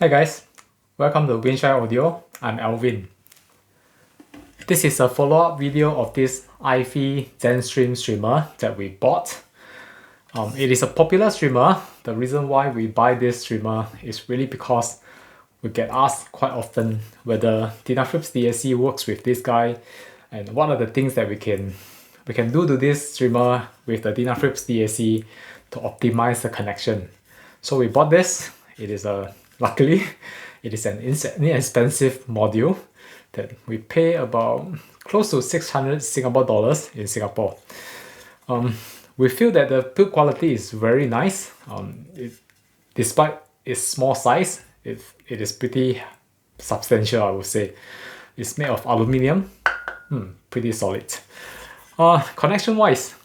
Hi guys, welcome to Winshine Audio. I'm Alvin. This is a follow-up video of this iFi ZenStream streamer that we bought. It is a popular streamer. The reason why we buy this streamer is really because we get asked quite often whether DENAFRIPS DAC works with this guy and what are the things that we can do to this streamer with the DENAFRIPS DAC to optimize the connection. So we bought this. It is luckily it is an inexpensive module that we pay about close to 600 Singapore dollars in Singapore. We feel that the build quality is very nice. Despite its small size, it is pretty substantial, I would say. It's made of aluminium, pretty solid. Connection wise,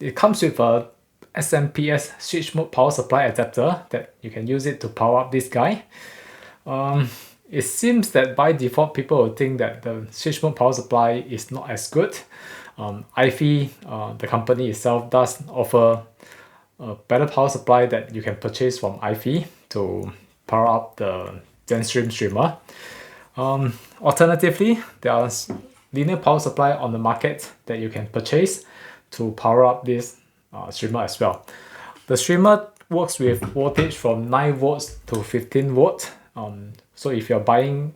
it comes with a SMPS switch mode power supply adapter that you can use it to power up this guy. It seems that by default people will think that the switch mode power supply is not as good. iFi, the company itself, does offer a better power supply that you can purchase from iFi to power up the ZenStream streamer. Alternatively, there are linear power supply on the market that you can purchase to power up this streamer as well. The streamer works with voltage from 9 volts to 15 volts. So if you're buying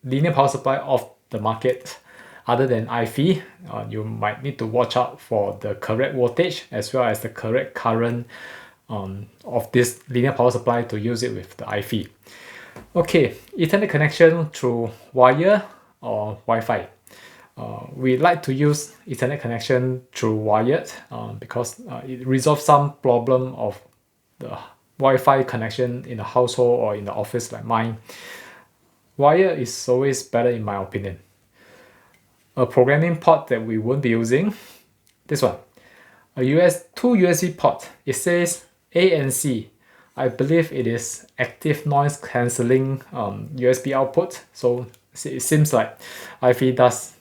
linear power supply off the market other than iFi, you might need to watch out for the correct voltage as well as the correct current of this linear power supply to use it with the iFi. Okay, Ethernet connection through wire or Wi-Fi. We like to use Ethernet connection through wired because it resolves some problem of the Wi-Fi connection in a household or in the office like mine. Wire is always better in my opinion. A programming port that we won't be using, this one, two USB port. It says A and C. I believe it is active noise cancelling USB output. So it seems like iFi does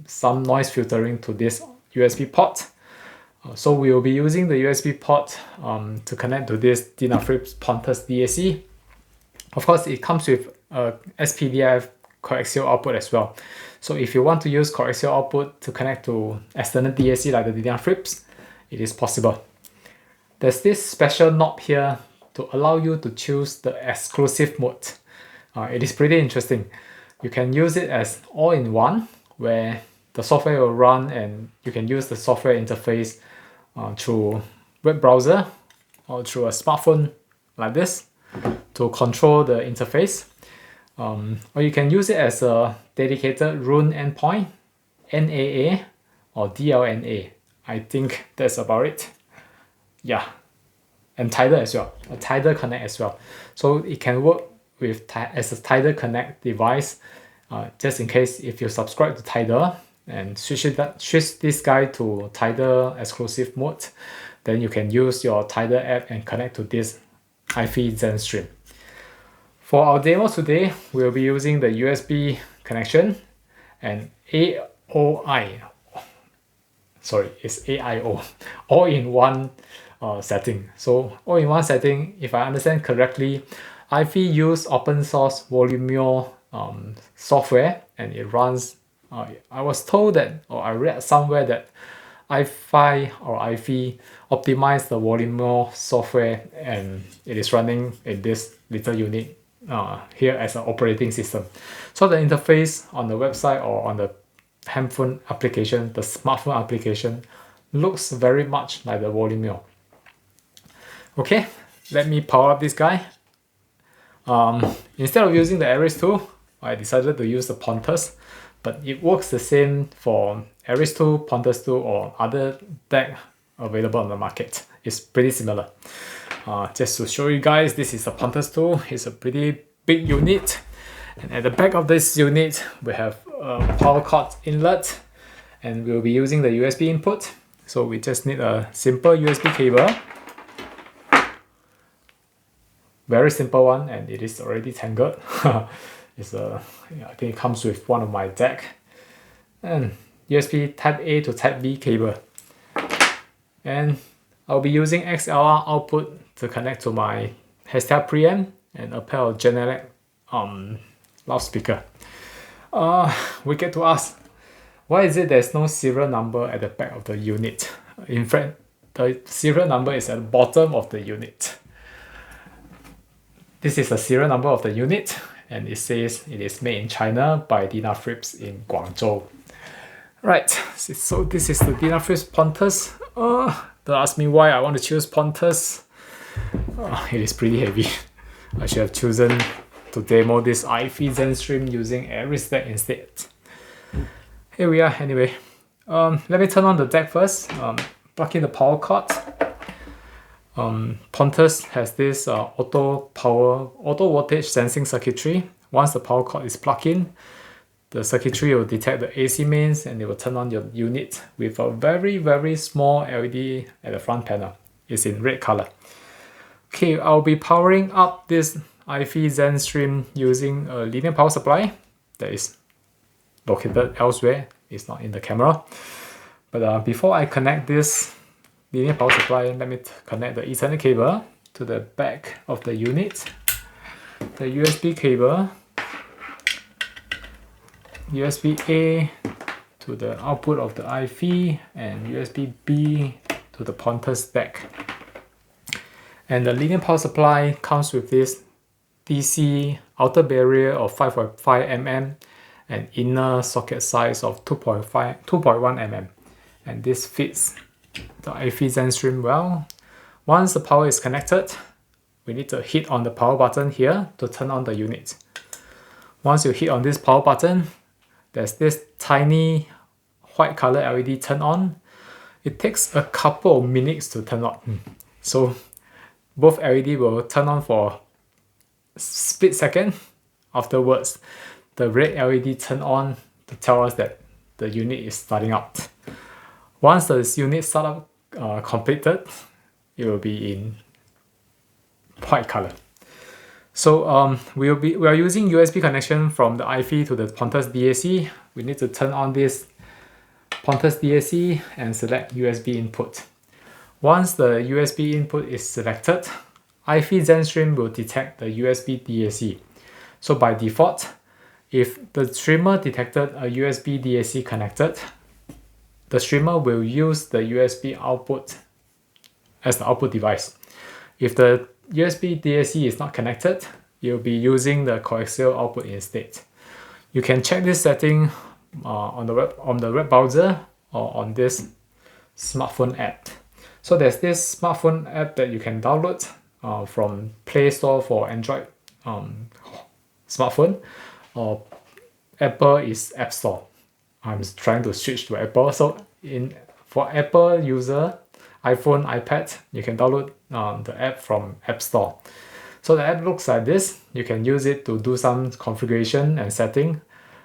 some noise filtering to this USB port. So we will be using the USB port to connect to this DENAFRIPS Pontus DAC. Of course, it comes with a SPDIF coaxial output as well. So if you want to use coaxial output to connect to external DAC like the DENAFRIPS, it is possible. There's this special knob here to allow you to choose the exclusive mode. It is pretty interesting. You can use it as all-in-one, where the software will run and you can use the software interface through web browser or through a smartphone like this to control the interface. Or you can use it as a dedicated rune endpoint, NAA or DLNA. I think that's about it. Yeah, and Tidal as well, a Tidal Connect as well. So it can work with as a Tidal Connect device. Just in case if you subscribe to Tidal and switch this guy to Tidal exclusive mode, then you can use your Tidal app and connect to this iFi ZenStream. For our demo today, we'll be using the USB connection and AIO, all-in-one setting. So all-in-one setting, if I understand correctly, iFi use open source Volumio software and it runs. I was told that, or I read somewhere that iFi or iFi optimized the Volumio software and it is running in this little unit here as an operating system. So the interface on the website or on the handphone application, the smartphone application, looks very much like the Volumio. Okay, let me power up this guy. Instead of using the Aries 2, I decided to use the Pontus, but it works the same for Aries 2, Pontus 2 or other DAC available on the market. It's pretty similar. Just to show you guys, this is a Pontus 2. It's a pretty big unit. And at the back of this unit, we have a power cord inlet and we'll be using the USB input. So we just need a simple USB cable. Very simple one, and it is already tangled. I think it comes with one of my DAC. And USB Type A to Type B cable. And I'll be using XLR output to connect to my Hashtag preamp and a pair of generic loudspeaker. We get to ask, why is it there's no serial number at the back of the unit? In fact, the serial number is at the bottom of the unit. This is the serial number of the unit, and it says it is made in China by DENAFRIPS in Guangzhou. Right, so this is the DENAFRIPS Pontus. Don't ask me why I want to choose Pontus. It is pretty heavy. I should have chosen to demo this iFi ZenStream using DENAFRIPS DAC instead. Here we are anyway. Let me turn on the DAC first. Plug in the power cord. Pontus has this auto voltage sensing circuitry. Once the power cord is plugged in, the circuitry will detect the AC mains and it will turn on your unit with a very small LED at the front panel. It's in red color. Okay, I'll be powering up this iFi ZenStream using a linear power supply that is located elsewhere. It's not in the camera. But before I connect this linear power supply, let me connect the Ethernet cable to the back of the unit, the USB cable, USB-A to the output of the iFi, and USB-B to the Pontus DAC. And the linear power supply comes with this DC outer barrier of 5.5 mm and inner socket size of 2.1 mm. And this fits the iFi ZenStream well. Once the power is connected, we need to hit on the power button here to turn on the unit. Once you hit on this power button, there's this tiny white color LED turn on. It takes a couple of minutes to turn on. So both LED will turn on for a split second. Afterwards, the red LED turn on to tell us that the unit is starting up. Once the unit startup completed, it will be in white color. So we are using USB connection from the iFi to the Pontus DAC. We need to turn on this Pontus DAC and select USB input. Once the USB input is selected, iFi ZenStream will detect the USB DAC. So by default, if the streamer detected a USB DAC connected, the streamer will use the USB output as the output device. If the USB DAC is not connected, you'll be using the coaxial output instead. You can check this setting on the web browser or on this smartphone app. So there's this smartphone app that you can download from Play Store for Android smartphone, or Apple is App Store. I'm trying to switch to Apple. So for Apple user, iPhone, iPad, you can download the app from App Store. So the app looks like this. You can use it to do some configuration and setting.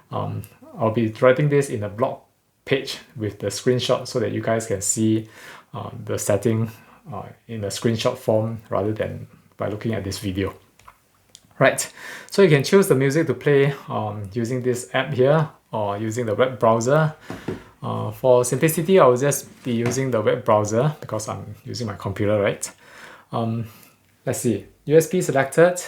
I'll be writing this in a blog page with the screenshot so that you guys can see the setting in a screenshot form rather than by looking at this video. Right, so you can choose the music to play using this app here or using the web browser. For simplicity, I will just be using the web browser because I'm using my computer, right? Let's see, USB selected.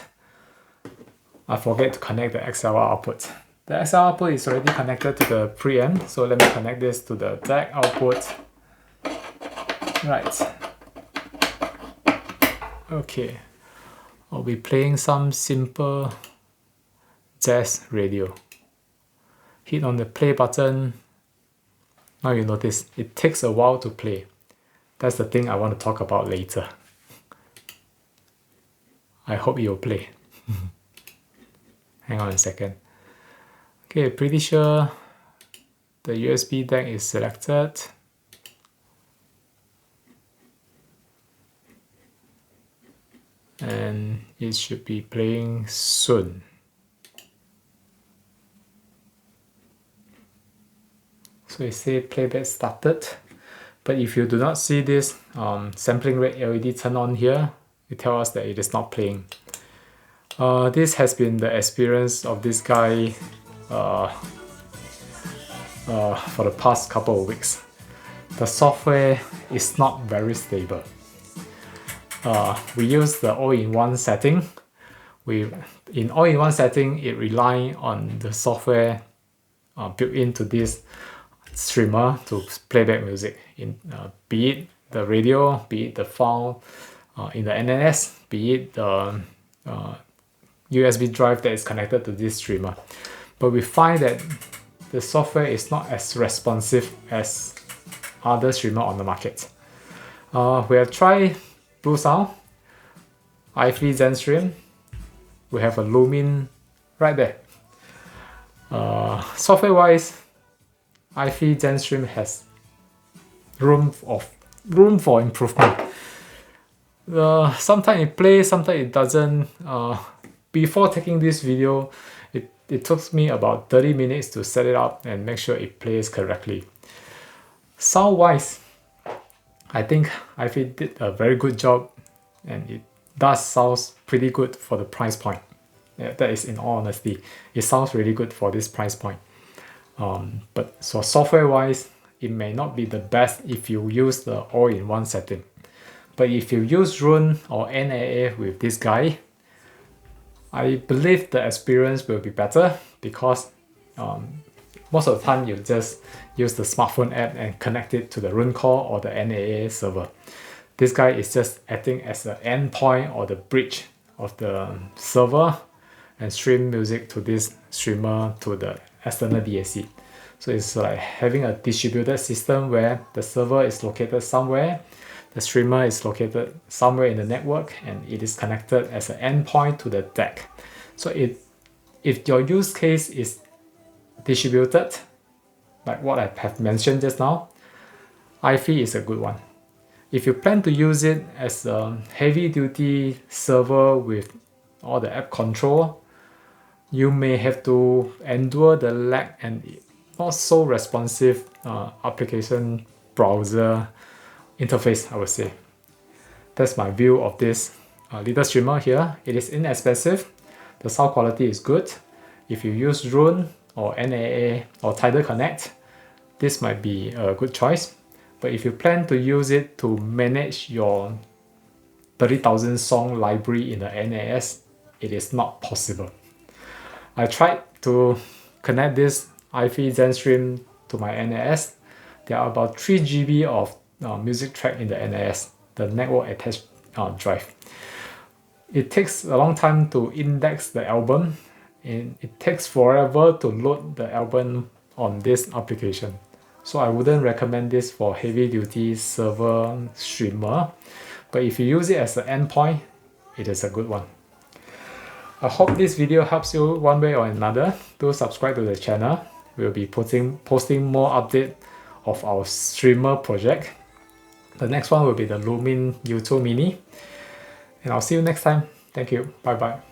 I forget to connect the XLR output. The XLR output is already connected to the preamp, so let me connect this to the DAC output. Right. Okay. I'll be playing some simple jazz radio. Hit on the play button. Now you notice it takes a while to play. That's the thing I want to talk about later. I hope you'll play. Hang on a second. Okay, pretty sure the USB DAC is selected. And it should be playing soon. So it says playback started, but if you do not see this sampling rate LED turn on here, it tells us that it is not playing. This has been the experience of this guy for the past couple of weeks. The software is not very stable. We use the all-in-one setting, In all-in-one setting, it relies on the software built into this streamer to play back music, be it the radio, be it the file in the NAS, be it the USB drive that is connected to this streamer. But we find that the software is not as responsive as other streamer on the market. We have tried Blue Sound, iFi ZenStream. We have a Lumin right there. Software-wise, iFi ZenStream has room for improvement. Sometimes it plays, sometimes it doesn't. Before taking this video, it took me about 30 minutes to set it up and make sure it plays correctly. Sound-wise, I think iFi did a very good job, and it does sound pretty good for the price point. Yeah, that is in all honesty. It sounds really good for this price point. But so software-wise, it may not be the best if you use the all-in-one setting. But if you use Roon or NAA with this guy, I believe the experience will be better, because most of the time you just use the smartphone app and connect it to the Roon core or the NAA server. This guy is just acting as the endpoint or the bridge of the server and stream music to this streamer to the external DAC. So it's like having a distributed system where the server is located somewhere, the streamer is located somewhere in the network, and it is connected as an endpoint to the DAC. So if your use case is distributed, like what I have mentioned just now, iFi is a good one. If you plan to use it as a heavy-duty server with all the app control, you may have to endure the lag and not so responsive application browser interface, I would say. That's my view of this little streamer here. It is inexpensive. The sound quality is good. If you use Roon or NAA or Tidal Connect, this might be a good choice. But if you plan to use it to manage your 30,000 song library in the NAS, it is not possible. I tried to connect this iFi ZenStream to my NAS. There are about 3 GB of music track in the NAS, the network attached drive. It takes a long time to index the album, and it takes forever to load the album on this application. So I wouldn't recommend this for heavy-duty server streamer, but if you use it as an endpoint, it is a good one. I hope this video helps you one way or another. Do subscribe to the channel. We'll be posting more updates of our streamer project. The next one will be the Lumin U2 Mini. And I'll see you next time. Thank you. Bye bye.